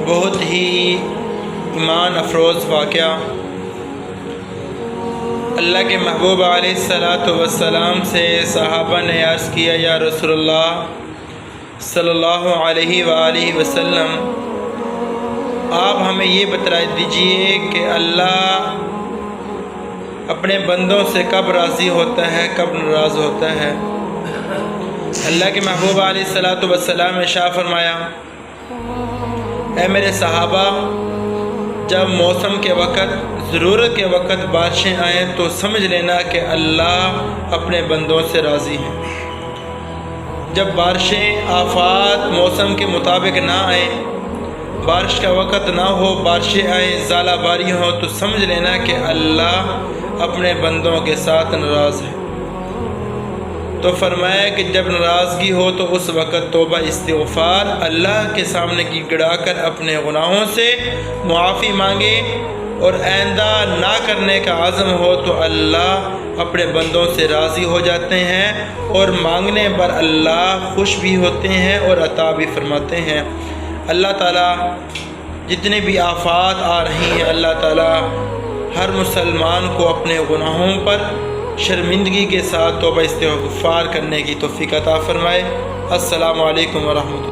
بہت ہی ایمان افروز واقعہ اللہ کے محبوب علیہ الصلاۃ والسلام سے صحابہ نے عرض کیا، یا رسول اللہ صلی اللہ علیہ وآلہ وسلم، آپ ہمیں یہ بتا دیجئے کہ اللہ اپنے بندوں سے کب راضی ہوتا ہے، کب ناراض ہوتا ہے۔ اللہ کے محبوب علیہ الصلاۃ والسلام نے ارشاد فرمایا، اے میرے صحابہ، جب موسم کے وقت، ضرورت کے وقت بارشیں آئیں تو سمجھ لینا کہ اللہ اپنے بندوں سے راضی ہیں۔ جب بارشیں، آفات موسم کے مطابق نہ آئیں، بارش کا وقت نہ ہو، بارشیں آئیں، ژالہ باری ہو، تو سمجھ لینا کہ اللہ اپنے بندوں کے ساتھ ناراض ہے۔ تو فرمایا کہ جب ناراضگی ہو تو اس وقت توبہ استغفار اللہ کے سامنے کی گڑا کر اپنے گناہوں سے معافی مانگے، اور آئندہ نہ کرنے کا عزم ہو تو اللہ اپنے بندوں سے راضی ہو جاتے ہیں، اور مانگنے پر اللہ خوش بھی ہوتے ہیں اور عطا بھی فرماتے ہیں۔ اللہ تعالیٰ جتنے بھی آفات آ رہی ہیں، اللہ تعالیٰ ہر مسلمان کو اپنے گناہوں پر شرمندگی کے ساتھ توبہ استغفار کرنے کی توفیق عطا فرمائے۔ السلام علیکم ورحمۃ اللہ۔